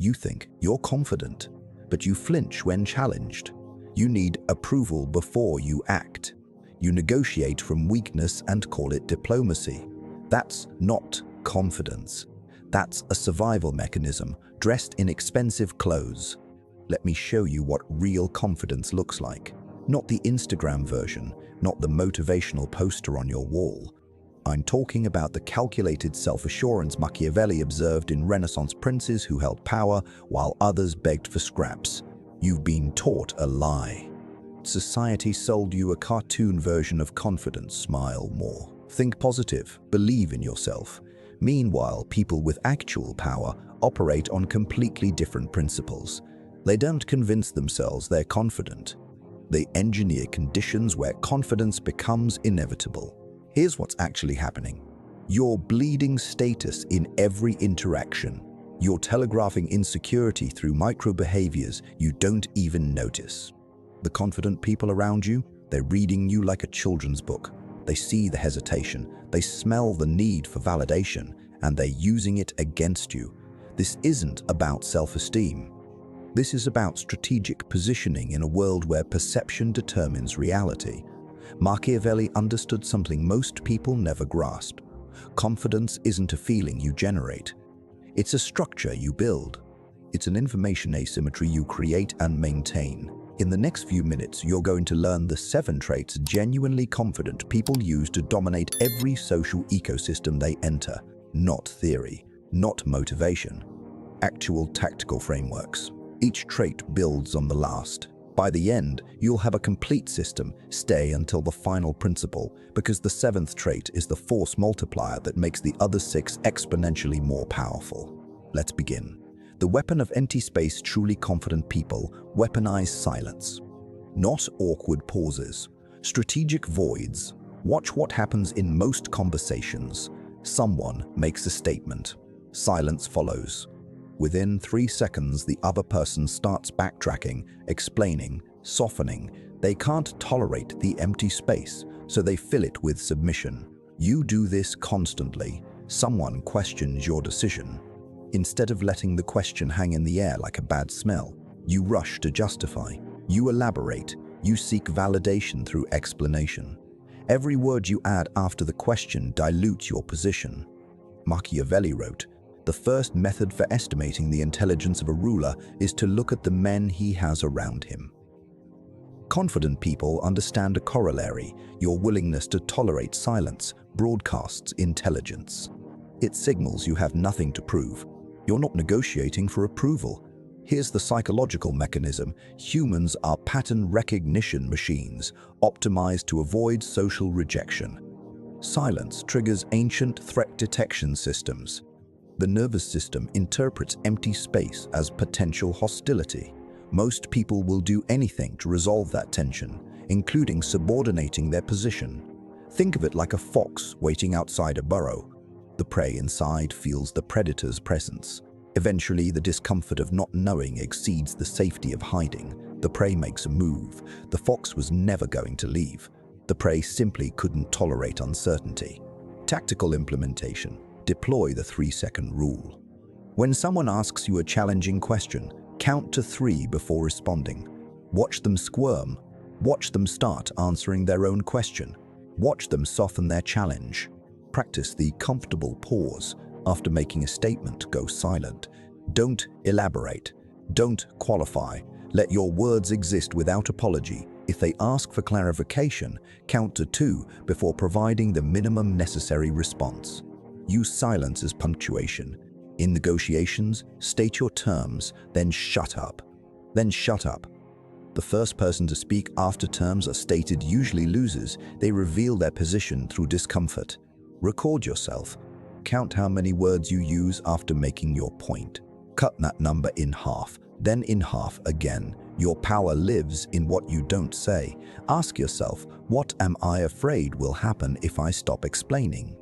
You think you're confident, but you flinch when challenged. You need approval before you act. You negotiate from weakness and call it diplomacy. That's not confidence. That's a survival mechanism dressed in expensive clothes. Let me show you what real confidence looks like. Not the Instagram version, not the motivational poster on your wall. I'm talking about the calculated self-assurance Machiavelli observed in Renaissance princes who held power while others begged for scraps. You've been taught a lie. Society sold you a cartoon version of confidence. Smile more. Think positive. Believe in yourself. Meanwhile, people with actual power operate on completely different principles. They don't convince themselves they're confident. They engineer conditions where confidence becomes inevitable. Here's what's actually happening. You're bleeding status in every interaction. You're telegraphing insecurity through micro-behaviors you don't even notice. The confident people around you, they're reading you like a children's book. They see the hesitation, they smell the need for validation, and they're using it against you. This isn't about self-esteem. This is about strategic positioning in a world where perception determines reality. Machiavelli understood something most people never grasp. Confidence isn't a feeling you generate. It's a structure you build. It's an information asymmetry you create and maintain. In the next few minutes, you're going to learn the 7 traits genuinely confident people use to dominate every social ecosystem they enter. Not theory, not motivation. Actual tactical frameworks. Each trait builds on the last. By the end, you'll have a complete system. Stay until the final principle, because the 7th trait is the force multiplier that makes the other 6 exponentially more powerful. Let's begin. The weapon of empty space. Truly confident people weaponize silence. Not awkward pauses. Strategic voids. Watch what happens in most conversations. Someone makes a statement. Silence follows. Within 3 seconds, the other person starts backtracking, explaining, softening. They can't tolerate the empty space, so they fill it with submission. You do this constantly. Someone questions your decision. Instead of letting the question hang in the air like a bad smell, you rush to justify. You elaborate. You seek validation through explanation. Every word you add after the question dilutes your position. Machiavelli wrote, "The first method for estimating the intelligence of a ruler is to look at the men he has around him." Confident people understand a corollary. Your willingness to tolerate silence broadcasts intelligence. It signals you have nothing to prove. You're not negotiating for approval. Here's the psychological mechanism. Humans are pattern recognition machines, optimized to avoid social rejection. Silence triggers ancient threat detection systems. The nervous system interprets empty space as potential hostility. Most people will do anything to resolve that tension, including subordinating their position. Think of it like a fox waiting outside a burrow. The prey inside feels the predator's presence. Eventually, the discomfort of not knowing exceeds the safety of hiding. The prey makes a move. The fox was never going to leave. The prey simply couldn't tolerate uncertainty. Tactical implementation. Deploy the 3-second rule. When someone asks you a challenging question, count to 3 before responding. Watch them squirm. Watch them start answering their own question. Watch them soften their challenge. Practice the comfortable pause. After making a statement, go silent. Don't elaborate. Don't qualify. Let your words exist without apology. If they ask for clarification, count to 2 before providing the minimum necessary response. Use silence as punctuation. In negotiations, state your terms, then shut up. Then shut up. The first person to speak after terms are stated usually loses. They reveal their position through discomfort. Record yourself. Count how many words you use after making your point. Cut that number in half, then in half again. Your power lives in what you don't say. Ask yourself, what am I afraid will happen if I stop explaining?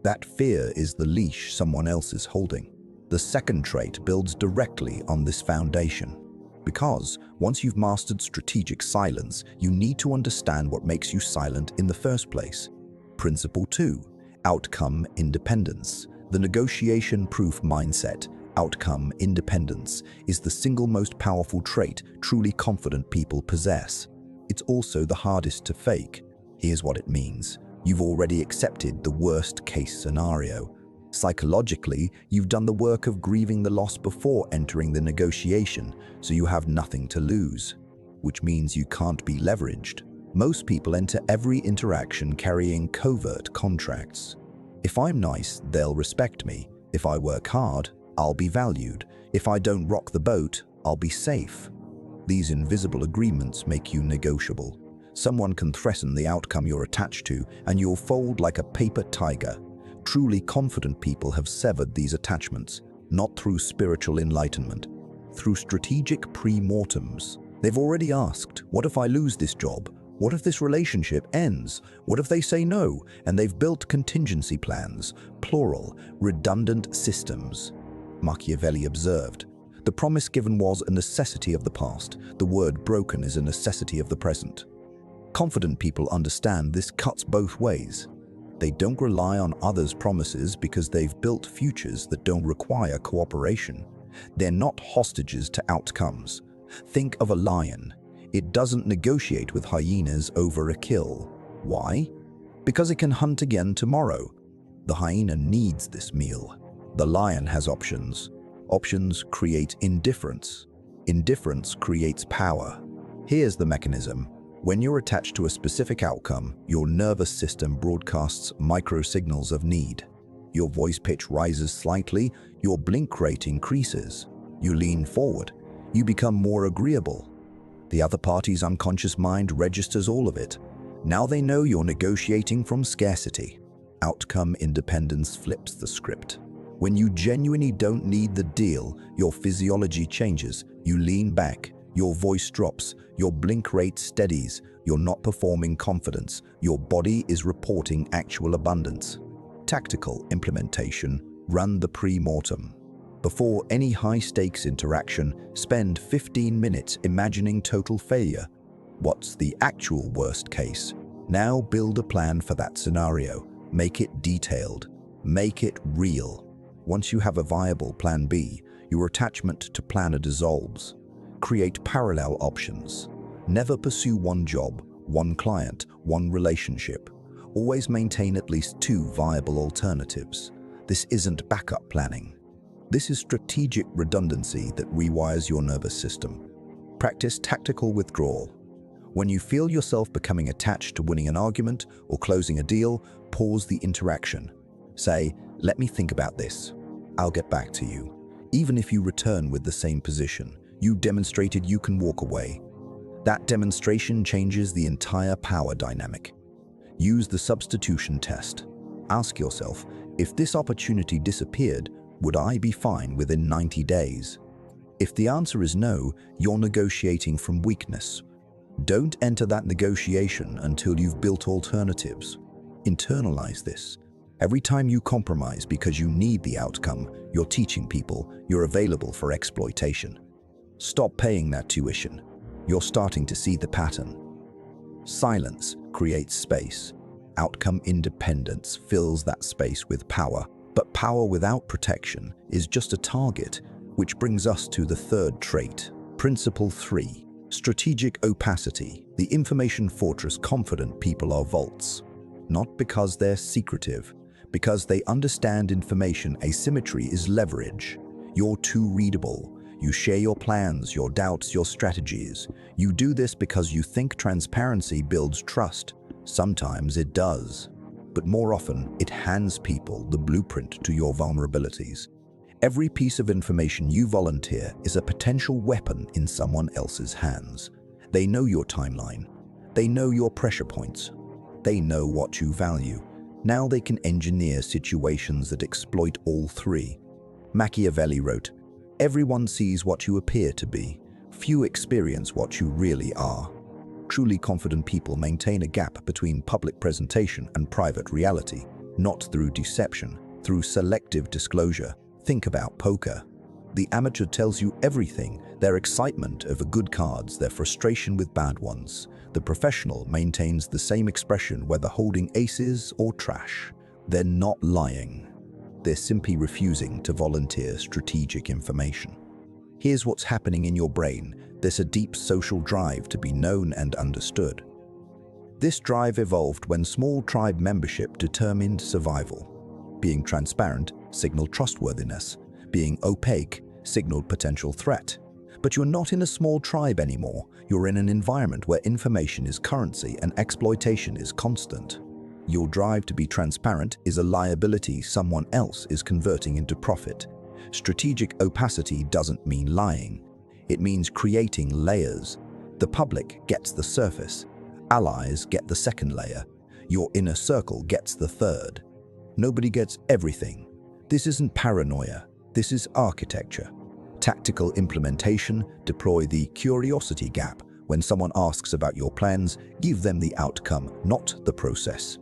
That fear is the leash someone else is holding. The 2nd trait builds directly on this foundation. Because once you've mastered strategic silence, you need to understand what makes you silent in the first place. Principle 2. Outcome independence. The negotiation-proof mindset. Outcome independence is the single most powerful trait truly confident people possess. It's also the hardest to fake. Here's what it means. You've already accepted the worst-case scenario. Psychologically, you've done the work of grieving the loss before entering the negotiation, so you have nothing to lose, which means you can't be leveraged. Most people enter every interaction carrying covert contracts. If I'm nice, they'll respect me. If I work hard, I'll be valued. If I don't rock the boat, I'll be safe. These invisible agreements make you negotiable. Someone can threaten the outcome you're attached to, and you'll fold like a paper tiger. Truly confident people have severed these attachments, not through spiritual enlightenment, through strategic pre-mortems. They've already asked, what if I lose this job? What if this relationship ends? What if they say no? And they've built contingency plans, plural, redundant systems. Machiavelli observed, the promise given was a necessity of the past. The word broken is a necessity of the present. Confident people understand this cuts both ways. They don't rely on others' promises because they've built futures that don't require cooperation. They're not hostages to outcomes. Think of a lion. It doesn't negotiate with hyenas over a kill. Why? Because it can hunt again tomorrow. The hyena needs this meal. The lion has options. Options create indifference. Indifference creates power. Here's the mechanism. When you're attached to a specific outcome, your nervous system broadcasts microsignals of need. Your voice pitch rises slightly, your blink rate increases. You lean forward. You become more agreeable. The other party's unconscious mind registers all of it. Now they know you're negotiating from scarcity. Outcome independence flips the script. When you genuinely don't need the deal, your physiology changes. You lean back, your voice drops, your blink rate steadies. You're not performing confidence. Your body is reporting actual abundance. Tactical implementation. Run the pre-mortem. Before any high-stakes interaction, spend 15 minutes imagining total failure. What's the actual worst case? Now build a plan for that scenario. Make it detailed. Make it real. Once you have a viable plan B, your attachment to plan A dissolves. Create parallel options. Never pursue one job, one client, one relationship. Always maintain at least 2 viable alternatives. This isn't backup planning. This is strategic redundancy that rewires your nervous system. Practice tactical withdrawal. When you feel yourself becoming attached to winning an argument or closing a deal, pause the interaction. Say, let me think about this. I'll get back to you. Even if you return with the same position, you demonstrated you can walk away. That demonstration changes the entire power dynamic. Use the substitution test. Ask yourself, if this opportunity disappeared, would I be fine within 90 days? If the answer is no, you're negotiating from weakness. Don't enter that negotiation until you've built alternatives. Internalize this. Every time you compromise because you need the outcome, you're teaching people you're available for exploitation. Stop paying that tuition. You're starting to see the pattern. Silence creates space. Outcome independence fills that space with power. But power without protection is just a target, which brings us to the third trait. Principle 3. Strategic opacity. The information fortress confident people are vaults. Not because they're secretive, because they understand information asymmetry is leverage. You're too readable. You share your plans, your doubts, your strategies. You do this because you think transparency builds trust. Sometimes it does. But more often, it hands people the blueprint to your vulnerabilities. Every piece of information you volunteer is a potential weapon in someone else's hands. They know your timeline. They know your pressure points. They know what you value. Now they can engineer situations that exploit all three. Machiavelli wrote, "Everyone sees what you appear to be. Few experience what you really are." Truly confident people maintain a gap between public presentation and private reality, not through deception, through selective disclosure. Think about poker. The amateur tells you everything, their excitement over good cards, their frustration with bad ones. The professional maintains the same expression whether holding aces or trash. They're not lying. They're simply refusing to volunteer strategic information. Here's what's happening in your brain. There's a deep social drive to be known and understood. This drive evolved when small tribe membership determined survival. Being transparent signaled trustworthiness. Being opaque signaled potential threat. But you're not in a small tribe anymore. You're in an environment where information is currency and exploitation is constant. Your drive to be transparent is a liability someone else is converting into profit. Strategic opacity doesn't mean lying. It means creating layers. The public gets the surface. Allies get the second layer. Your inner circle gets the third. Nobody gets everything. This isn't paranoia. This is architecture. Tactical implementation. Deploy the curiosity gap. When someone asks about your plans, give them the outcome, not the process.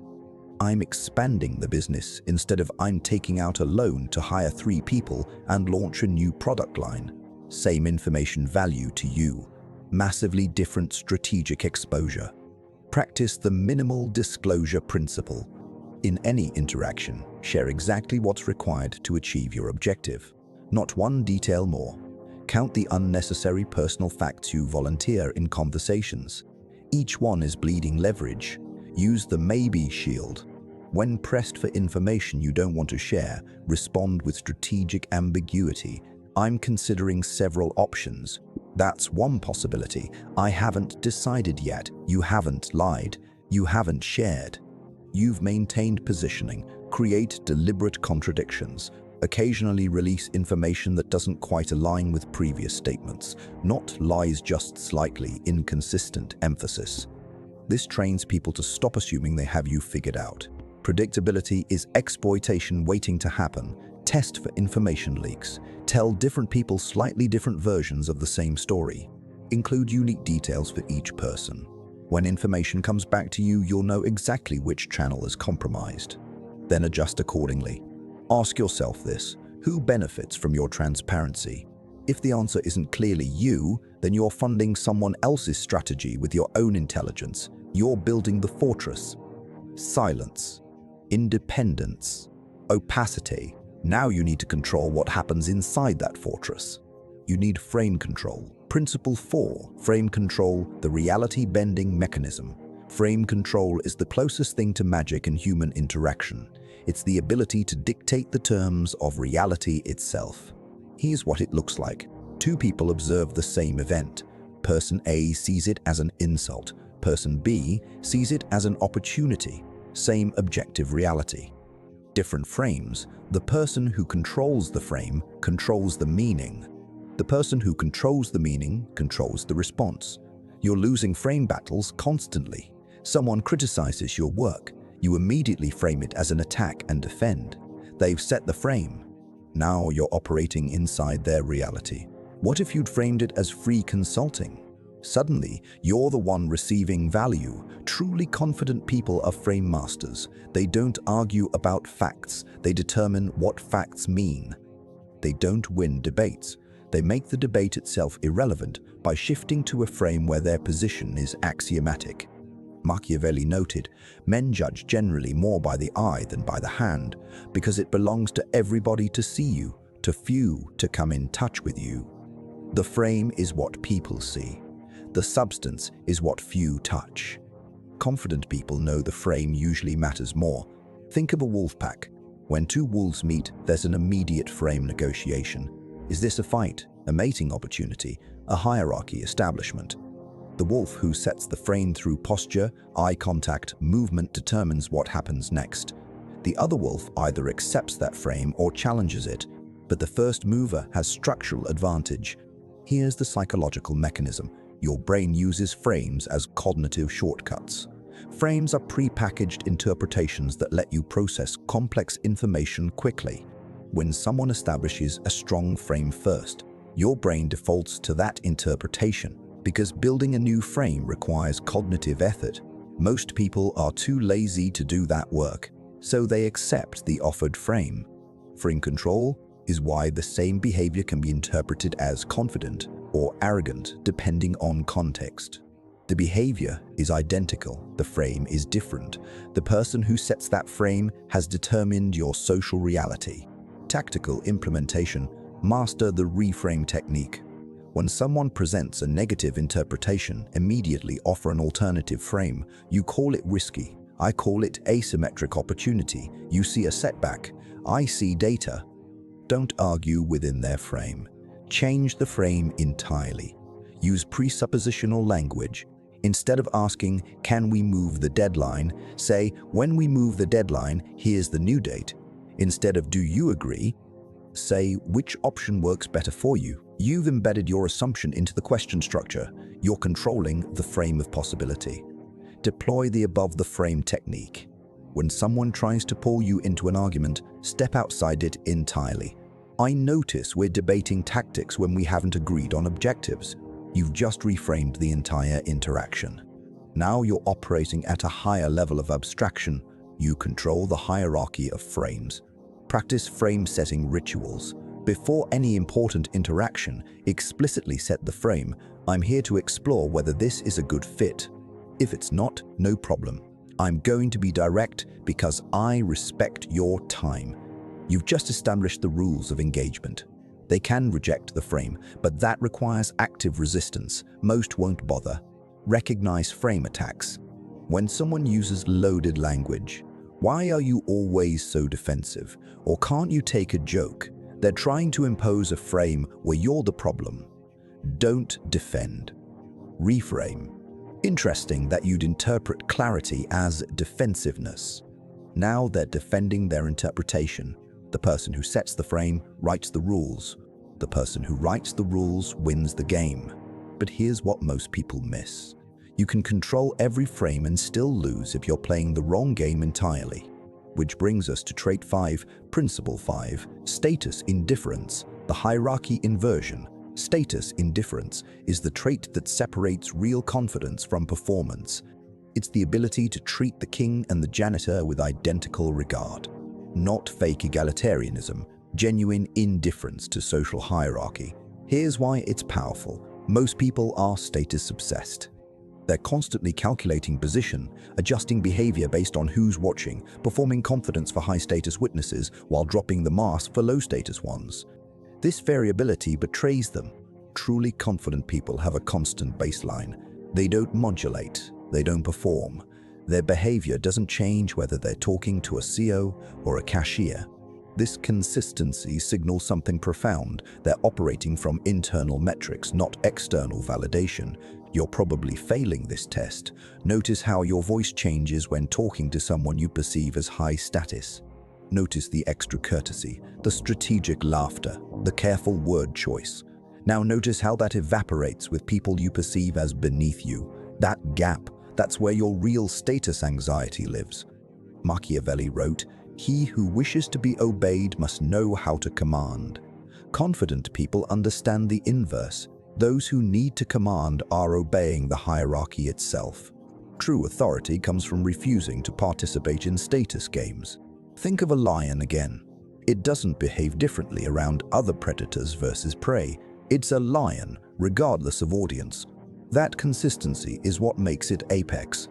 I'm expanding the business instead of I'm taking out a loan to hire 3 people and launch a new product line. Same information value to you. Massively different strategic exposure. Practice the minimal disclosure principle. In any interaction, share exactly what's required to achieve your objective. Not one detail more. Count the unnecessary personal facts you volunteer in conversations. Each one is bleeding leverage. Use the maybe shield. When pressed for information you don't want to share, respond with strategic ambiguity. I'm considering several options. That's one possibility. I haven't decided yet. You haven't lied. You haven't shared. You've maintained positioning. Create deliberate contradictions. Occasionally release information that doesn't quite align with previous statements. Not lies, just slightly inconsistent emphasis. This trains people to stop assuming they have you figured out. Predictability is exploitation waiting to happen. Test for information leaks. Tell different people slightly different versions of the same story. Include unique details for each person. When information comes back to you, you'll know exactly which channel is compromised. Then adjust accordingly. Ask yourself this: who benefits from your transparency? If the answer isn't clearly you, then you're funding someone else's strategy with your own intelligence. You're building the fortress. Silence. Independence. Opacity. Now you need to control what happens inside that fortress. You need frame control. Principle 4. Frame control, the reality-bending mechanism. Frame control is the closest thing to magic in human interaction. It's the ability to dictate the terms of reality itself. Here's what it looks like. 2 people observe the same event. Person A sees it as an insult. Person B sees it as an opportunity. Same objective reality. Different frames. The person who controls the frame controls the meaning. The person who controls the meaning controls the response. You're losing frame battles constantly. Someone criticizes your work. You immediately frame it as an attack and defend. They've set the frame. Now you're operating inside their reality. What if you'd framed it as free consulting? Suddenly, you're the one receiving value. Truly confident people are frame masters. They don't argue about facts. They determine what facts mean. They don't win debates. They make the debate itself irrelevant by shifting to a frame where their position is axiomatic. Machiavelli noted, men judge generally more by the eye than by the hand, because it belongs to everybody to see you, to few to come in touch with you. The frame is what people see. The substance is what few touch. Confident people know the frame usually matters more. Think of a wolf pack. When 2 wolves meet, there's an immediate frame negotiation. Is this a fight, a mating opportunity, a hierarchy establishment? The wolf who sets the frame through posture, eye contact, movement determines what happens next. The other wolf either accepts that frame or challenges it, but the first mover has structural advantage. Here's the psychological mechanism. Your brain uses frames as cognitive shortcuts. Frames are pre-packaged interpretations that let you process complex information quickly. When someone establishes a strong frame first, your brain defaults to that interpretation. Because building a new frame requires cognitive effort, most people are too lazy to do that work, so they accept the offered frame. Frame control is why the same behavior can be interpreted as confident or arrogant depending on context. The behavior is identical, the frame is different. The person who sets that frame has determined your social reality. Tactical implementation. Master the reframe technique. When someone presents a negative interpretation, immediately offer an alternative frame. You call it risky. I call it asymmetric opportunity. You see a setback. I see data. Don't argue within their frame. Change the frame entirely. Use presuppositional language. Instead of asking, can we move the deadline, say, when we move the deadline, here's the new date. Instead of, do you agree, say, which option works better for you. You've embedded your assumption into the question structure. You're controlling the frame of possibility. Deploy the above the frame technique. When someone tries to pull you into an argument, step outside it entirely. I notice we're debating tactics when we haven't agreed on objectives. You've just reframed the entire interaction. Now you're operating at a higher level of abstraction. You control the hierarchy of frames. Practice frame setting rituals. Before any important interaction, explicitly set the frame. I'm here to explore whether this is a good fit. If it's not, no problem. I'm going to be direct because I respect your time. You've just established the rules of engagement. They can reject the frame, but that requires active resistance. Most won't bother. Recognize frame attacks. When someone uses loaded language, why are you always so defensive? Or can't you take a joke? They're trying to impose a frame where you're the problem. Don't defend. Reframe. Interesting that you'd interpret clarity as defensiveness. Now they're defending their interpretation. The person who sets the frame writes the rules. The person who writes the rules wins the game. But here's what most people miss. You can control every frame and still lose if you're playing the wrong game entirely. Which brings us to trait 5, principle 5, status indifference, the hierarchy inversion. Status indifference is the trait that separates real confidence from performance. It's the ability to treat the king and the janitor with identical regard. Not fake egalitarianism, genuine indifference to social hierarchy. Here's why it's powerful. Most people are status-obsessed. They're constantly calculating position, adjusting behavior based on who's watching, performing confidence for high-status witnesses while dropping the mask for low-status ones. This variability betrays them. Truly confident people have a constant baseline. They don't modulate, they don't perform. Their behavior doesn't change whether they're talking to a CEO or a cashier. This consistency signals something profound. They're operating from internal metrics, not external validation. You're probably failing this test. Notice how your voice changes when talking to someone you perceive as high status. Notice the extra courtesy, the strategic laughter, the careful word choice. Now notice how that evaporates with people you perceive as beneath you. That gap, that's where your real status anxiety lives. Machiavelli wrote, "He who wishes to be obeyed must know how to command." Confident people understand the inverse. Those who need to command are obeying the hierarchy itself. True authority comes from refusing to participate in status games. Think of a lion again. It doesn't behave differently around other predators versus prey. It's a lion, regardless of audience. That consistency is what makes it apex.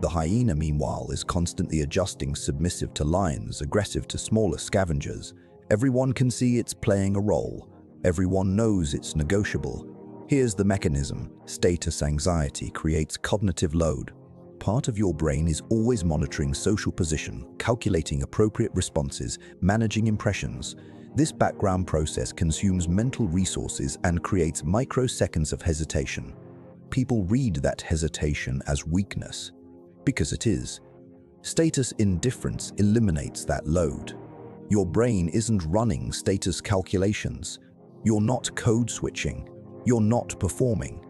The hyena, meanwhile, is constantly adjusting, submissive to lions, aggressive to smaller scavengers. Everyone can see it's playing a role. Everyone knows it's negotiable. Here's the mechanism. Status anxiety creates cognitive load. Part of your brain is always monitoring social position, calculating appropriate responses, managing impressions. This background process consumes mental resources and creates microseconds of hesitation. People read that hesitation as weakness, because it is. Status indifference eliminates that load. Your brain isn't running status calculations. You're not code switching. You're not performing.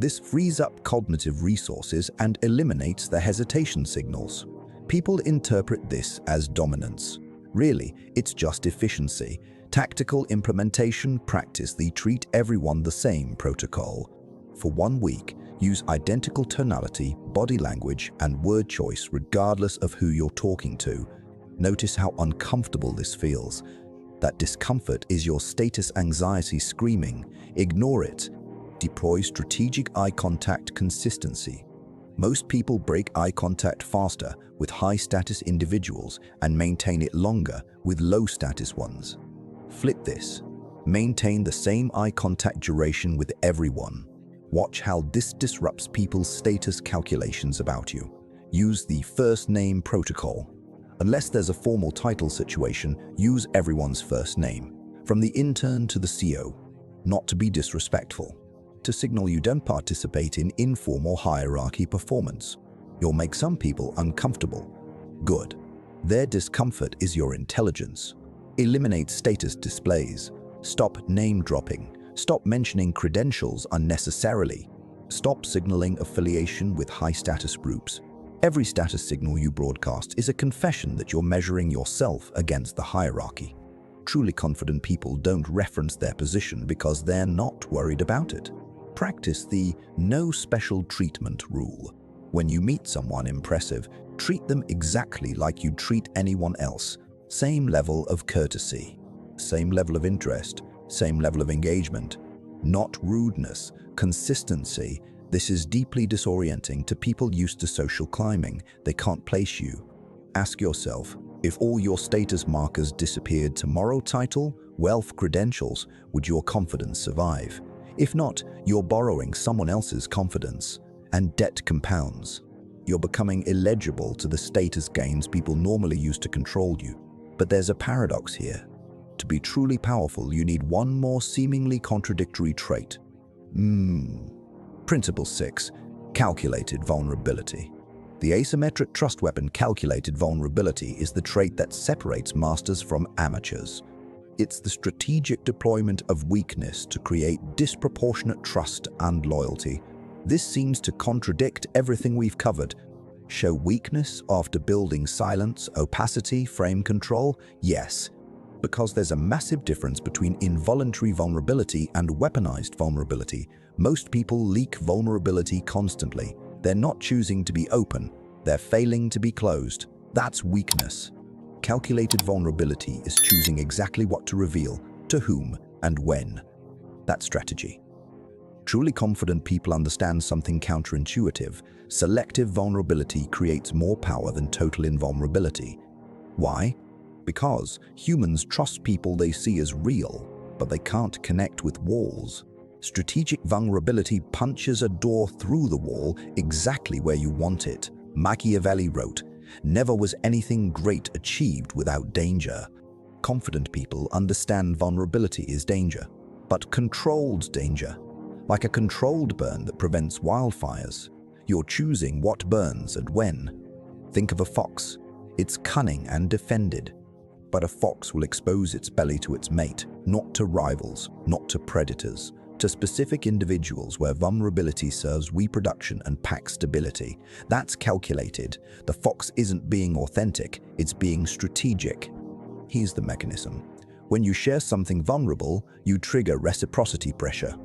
This frees up cognitive resources and eliminates the hesitation signals. People interpret this as dominance. Really, it's just efficiency. Tactical implementation practice the treat everyone the same protocol. For 1 week, use identical tonality, body language, and word choice regardless of who you're talking to. Notice how uncomfortable this feels. That discomfort is your status anxiety screaming. Ignore it. Deploy strategic eye contact consistency. Most people break eye contact faster with high-status individuals and maintain it longer with low-status ones. Flip this. Maintain the same eye contact duration with everyone. Watch how this disrupts people's status calculations about you. Use the first name protocol. Unless there's a formal title situation, use everyone's first name, from the intern to the CO, not to be disrespectful, to signal you don't participate in informal hierarchy performance. You'll make some people uncomfortable. Good. Their discomfort is your intelligence. Eliminate status displays. Stop name dropping. Stop mentioning credentials unnecessarily. Stop signaling affiliation with high-status groups. Every status signal you broadcast is a confession that you're measuring yourself against the hierarchy. Truly confident people don't reference their position because they're not worried about it. Practice the no special treatment rule. When you meet someone impressive, treat them exactly like you'd treat anyone else. Same level of courtesy, same level of interest, same level of engagement. Not rudeness, consistency. This is deeply disorienting to people used to social climbing. They can't place you. Ask yourself, if all your status markers disappeared tomorrow, title, wealth, credentials, would your confidence survive? If not, you're borrowing someone else's confidence, and debt compounds. You're becoming illegible to the status gains people normally use to control you. But there's a paradox here. To be truly powerful, you need one more seemingly contradictory trait. Principle 6. Calculated vulnerability. The asymmetric trust weapon calculated vulnerability is the trait that separates masters from amateurs. It's the strategic deployment of weakness to create disproportionate trust and loyalty. This seems to contradict everything we've covered. Show weakness after building silence, opacity, frame control? Yes, because there's a massive difference between involuntary vulnerability and weaponized vulnerability. Most people leak vulnerability constantly. They're not choosing to be open. They're failing to be closed. That's weakness. Calculated vulnerability is choosing exactly what to reveal, to whom, and when. That's strategy. Truly confident people understand something counterintuitive. Selective vulnerability creates more power than total invulnerability. Why? Because humans trust people they see as real, but they can't connect with walls. Strategic vulnerability punches a door through the wall exactly where you want it. Machiavelli wrote, "Never was anything great achieved without danger." Confident people understand vulnerability is danger, but controlled danger. Like a controlled burn that prevents wildfires. You're choosing what burns and when. Think of a fox. It's cunning and defended. But a fox will expose its belly to its mate, not to rivals, not to predators, to specific individuals where vulnerability serves reproduction and pack stability. That's calculated. The fox isn't being authentic, it's being strategic. Here's the mechanism. When you share something vulnerable, you trigger reciprocity pressure.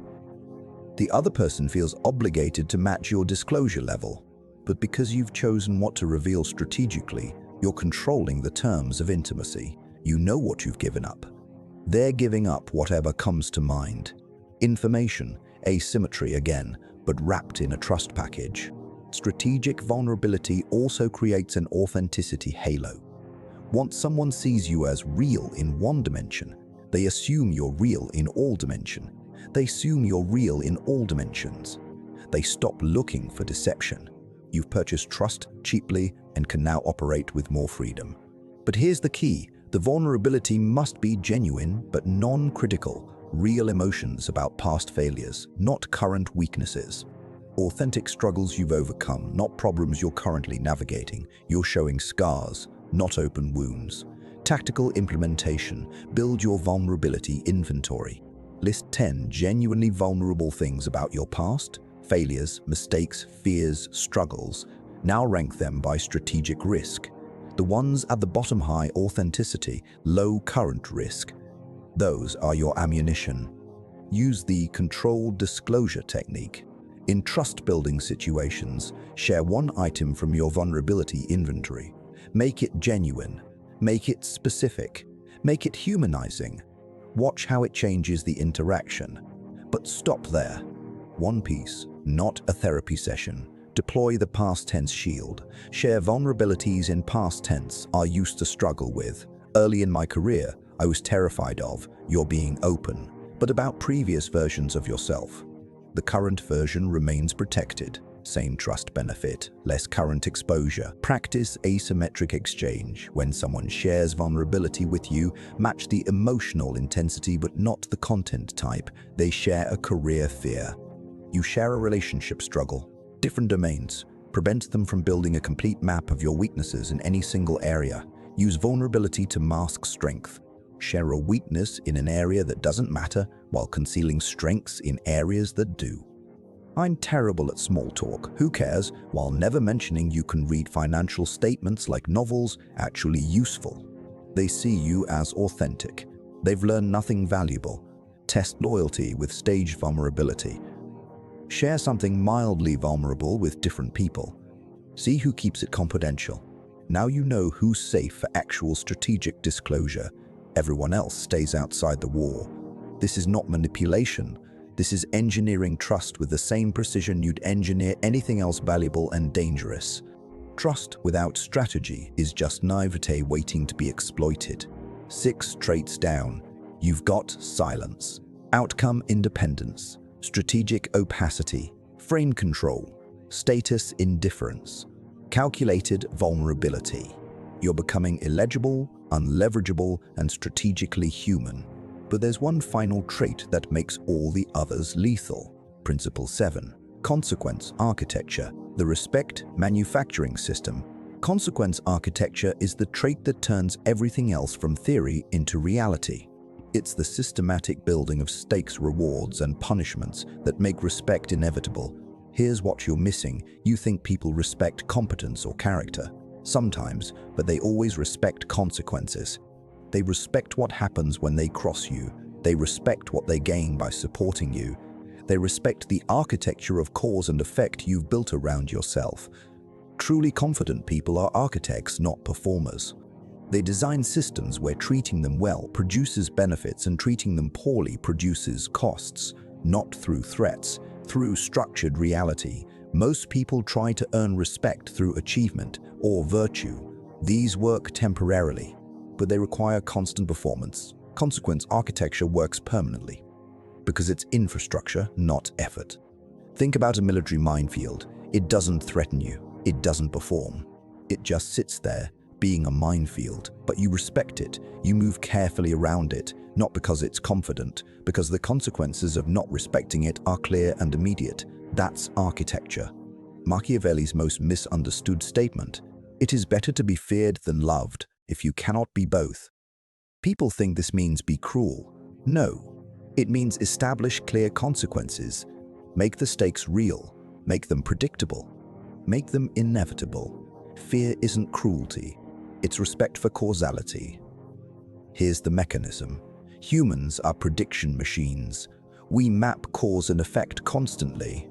The other person feels obligated to match your disclosure level. But because you've chosen what to reveal strategically, you're controlling the terms of intimacy. You know what you've given up. They're giving up whatever comes to mind. Information, asymmetry again, but wrapped in a trust package. Strategic vulnerability also creates an authenticity halo. Once someone sees you as real in one dimension, they assume you're real in all dimensions. They assume you're real in all dimensions. They stop looking for deception. You've purchased trust cheaply and can now operate with more freedom. But here's the key. The vulnerability must be genuine but non-critical. Real emotions about past failures, not current weaknesses. Authentic struggles you've overcome, not problems you're currently navigating. You're showing scars, not open wounds. Tactical implementation. Build your vulnerability inventory. List 10 genuinely vulnerable things about your past, failures, mistakes, fears, struggles. Now rank them by strategic risk. The ones at the bottom: high authenticity, low current risk. Those are your ammunition. Use the controlled disclosure technique. In trust-building situations, share one item from your vulnerability inventory. Make it genuine. Make it specific. Make it humanizing. Watch how it changes the interaction. But stop there. One piece, not a therapy session. Deploy the past tense shield. Share vulnerabilities in past tense I used to struggle with. Early in my career, I was terrified of, you're being open, but about previous versions of yourself. The current version remains protected. Same trust benefit, less current exposure. Practice asymmetric exchange. When someone shares vulnerability with you, match the emotional intensity but not the content type. They share a career fear. You share a relationship struggle. Different domains. Prevent them from building a complete map of your weaknesses in any single area. Use vulnerability to mask strength. Share a weakness in an area that doesn't matter while concealing strengths in areas that do. I'm terrible at small talk, who cares, while never mentioning you can read financial statements like novels actually useful. They see you as authentic. They've learned nothing valuable. Test loyalty with staged vulnerability. Share something mildly vulnerable with different people. See who keeps it confidential. Now you know who's safe for actual strategic disclosure. Everyone else stays outside the war. This is not manipulation. This is engineering trust with the same precision you'd engineer anything else valuable and dangerous. Trust without strategy is just naivete waiting to be exploited. 6 traits down. You've got silence, outcome independence, strategic opacity, frame control, status indifference, calculated vulnerability. You're becoming illegible, unleverageable, and strategically human. But there's one final trait that makes all the others lethal. Principle 7. Consequence architecture, the respect manufacturing system. Consequence architecture is the trait that turns everything else from theory into reality. It's the systematic building of stakes, rewards, and punishments that make respect inevitable. Here's what you're missing. You think people respect competence or character. Sometimes, but they always respect consequences. They respect what happens when they cross you. They respect what they gain by supporting you. They respect the architecture of cause and effect you've built around yourself. Truly confident people are architects, not performers. They design systems where treating them well produces benefits and treating them poorly produces costs, not through threats, through structured reality. Most people try to earn respect through achievement or virtue. These work temporarily, but they require constant performance. Consequence architecture works permanently because it's infrastructure, not effort. Think about a military minefield. It doesn't threaten you. It doesn't perform. It just sits there, being a minefield, but you respect it. You move carefully around it, not because it's confident, because the consequences of not respecting it are clear and immediate. That's architecture. Machiavelli's most misunderstood statement. It is better to be feared than loved if you cannot be both. People think this means be cruel. No, it means establish clear consequences. Make the stakes real. Make them predictable. Make them inevitable. Fear isn't cruelty. It's respect for causality. Here's the mechanism. Humans are prediction machines. We map cause and effect constantly.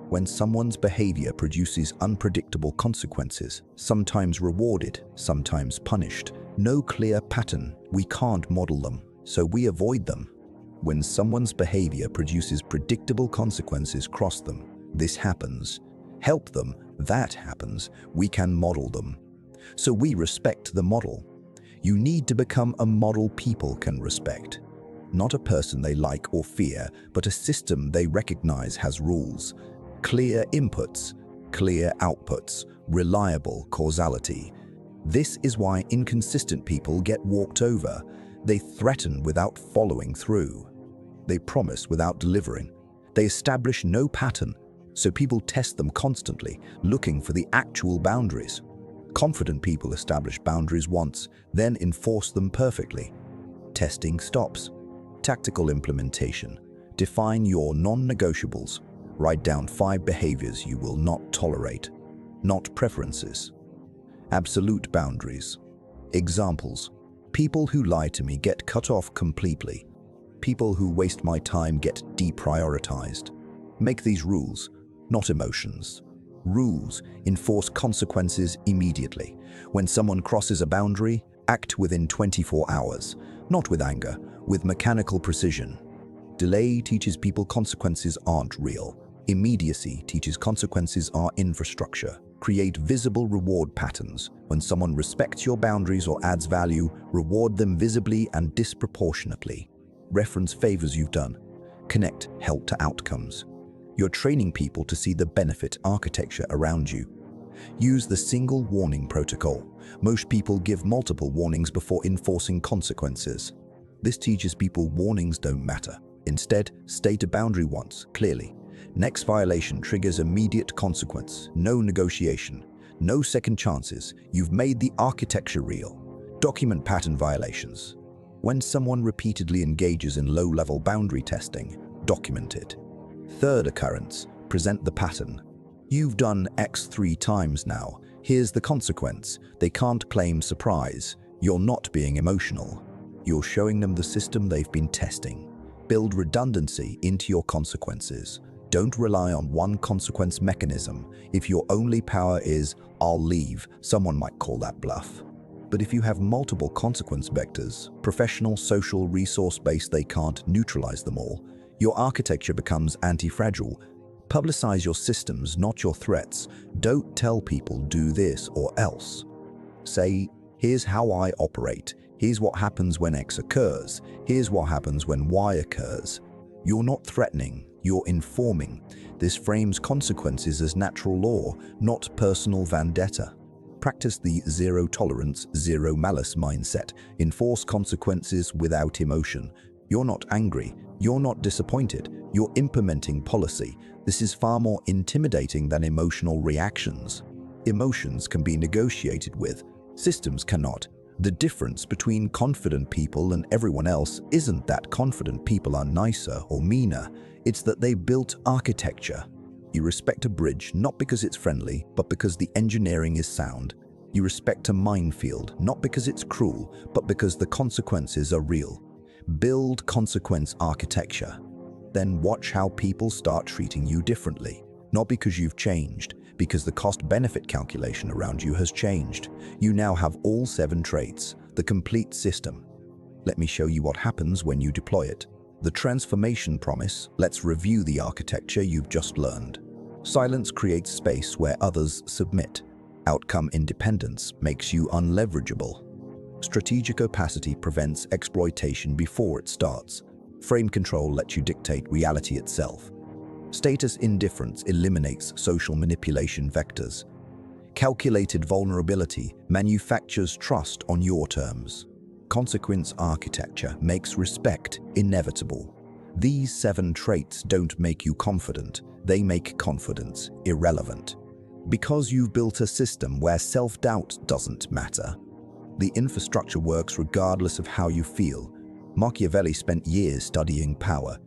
When someone's behavior produces unpredictable consequences, sometimes rewarded, sometimes punished, no clear pattern, we can't model them, so we avoid them. When someone's behavior produces predictable consequences, cross them. This happens. Help them. That happens. We can model them. So we respect the model. You need to become a model people can respect. Not a person they like or fear, but a system they recognize has rules. Clear inputs, clear outputs, reliable causality. This is why inconsistent people get walked over. They threaten without following through. They promise without delivering. They establish no pattern, so people test them constantly, looking for the actual boundaries. Confident people establish boundaries once, then enforce them perfectly. Testing stops. Tactical implementation. Define your non-negotiables. Write down 5 behaviors you will not tolerate. Not preferences. Absolute boundaries. Examples. People who lie to me get cut off completely. People who waste my time get deprioritized. Make these rules, not emotions. Rules enforce consequences immediately. When someone crosses a boundary, act within 24 hours, not with anger, with mechanical precision. Delay teaches people consequences aren't real. Immediacy teaches consequences are infrastructure. Create visible reward patterns. When someone respects your boundaries or adds value, reward them visibly and disproportionately. Reference favors you've done. Connect help to outcomes. You're training people to see the benefit architecture around you. Use the single warning protocol. Most people give multiple warnings before enforcing consequences. This teaches people warnings don't matter. Instead, state a boundary once, clearly. Next violation triggers immediate consequence. No negotiation. No second chances. You've made the architecture real. Document pattern violations. When someone repeatedly engages in low-level boundary testing, document it. Third occurrence, present the pattern. You've done X 3 times now. Here's the consequence. They can't claim surprise. You're not being emotional. You're showing them the system they've been testing. Build redundancy into your consequences. Don't rely on one consequence mechanism. If your only power is, "I'll leave," someone might call that bluff. But if you have multiple consequence vectors, professional, social, resource-based, they can't neutralize them all. Your architecture becomes anti-fragile. Publicize your systems, not your threats. Don't tell people do this or else. Say, here's how I operate. Here's what happens when X occurs. Here's what happens when Y occurs. You're not threatening, you're informing. This frames consequences as natural law, not personal vendetta. Practice the zero tolerance, zero malice mindset. Enforce consequences without emotion. You're not angry, you're not disappointed, you're implementing policy. This is far more intimidating than emotional reactions. Emotions can be negotiated with, systems cannot. The difference between confident people and everyone else isn't that confident people are nicer or meaner, it's that they built architecture. You respect a bridge not because it's friendly, but because the engineering is sound. You respect a minefield not because it's cruel, but because the consequences are real. Build consequence architecture. Then watch how people start treating you differently. Not because you've changed, because the cost-benefit calculation around you has changed. You now have all 7 traits, the complete system. Let me show you what happens when you deploy it. The transformation promise. Let's review the architecture you've just learned. Silence creates space where others submit. Outcome independence makes you unleverageable. Strategic opacity prevents exploitation before it starts. Frame control lets you dictate reality itself. Status indifference eliminates social manipulation vectors. Calculated vulnerability manufactures trust on your terms. Consequence architecture makes respect inevitable. These 7 traits don't make you confident, they make confidence irrelevant. Because you've built a system where self-doubt doesn't matter. The infrastructure works regardless of how you feel. Machiavelli spent years studying power.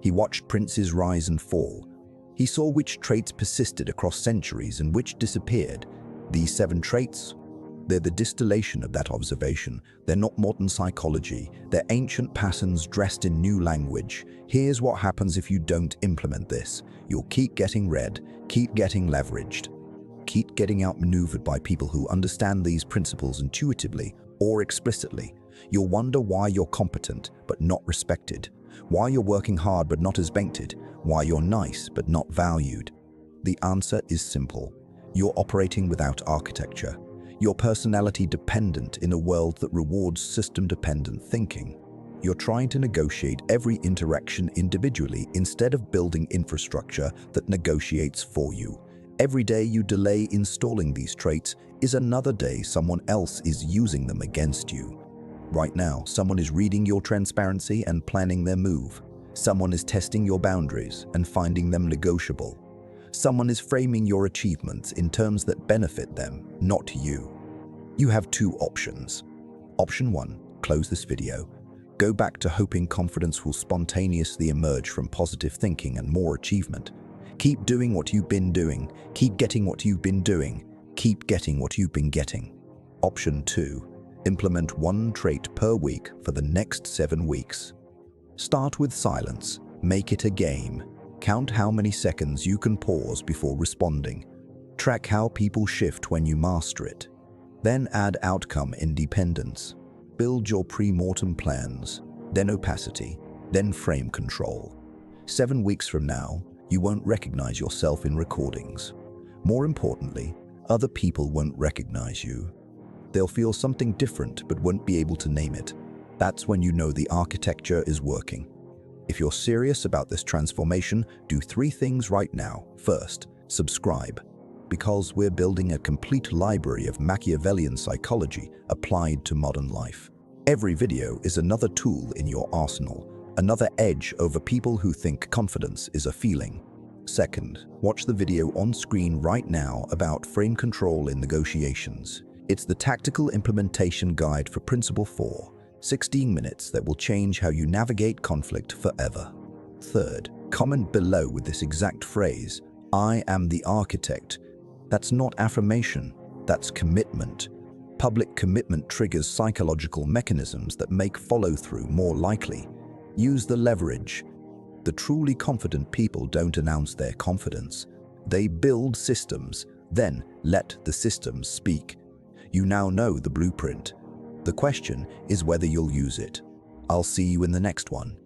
He watched princes rise and fall. He saw which traits persisted across centuries and which disappeared. These 7 traits, they're the distillation of that observation. They're not modern psychology. They're ancient patterns dressed in new language. Here's what happens if you don't implement this. You'll keep getting read, keep getting leveraged, keep getting outmaneuvered by people who understand these principles intuitively or explicitly. You'll wonder why you're competent but not respected, why you're working hard but not as banked, why you're nice but not valued. The answer is simple. You're operating without architecture. Your personality dependent in a world that rewards system-dependent thinking. You're trying to negotiate every interaction individually instead of building infrastructure that negotiates for you. Every day you delay installing these traits is another day someone else is using them against you. Right now, someone is reading your transparency and planning their move. Someone is testing your boundaries and finding them negotiable. Someone is framing your achievements in terms that benefit them, not you. You have 2 options. Option 1, close this video. Go back to hoping confidence will spontaneously emerge from positive thinking and more achievement. Keep doing what you've been doing. Keep getting what you've been doing. Keep getting what you've been getting. Option 2, implement 1 trait per week for the next 7 weeks. Start with silence. Make it a game. Count how many seconds you can pause before responding. Track how people shift when you master it. Then add outcome independence. Build your pre-mortem plans, then opacity, then frame control. 7 weeks from now, you won't recognize yourself in recordings. More importantly, Other people won't recognize you. They'll feel something different but won't be able to name it. That's when you know the architecture is working. If you're serious about this transformation, do 3 things right now. First, subscribe, because we're building a complete library of Machiavellian psychology applied to modern life. Every video is another tool in your arsenal, another edge over people who think confidence is a feeling. Second, watch the video on screen right now about frame control in negotiations. It's the tactical implementation guide for Principle 4, 16 minutes that will change how you navigate conflict forever. Third, comment below with this exact phrase, "I am the architect." That's not affirmation, that's commitment. Public commitment triggers psychological mechanisms that make follow-through more likely. Use the leverage. The truly confident people don't announce their confidence. They build systems, then let the systems speak. You now know the blueprint. The question is whether you'll use it. I'll see you in the next one.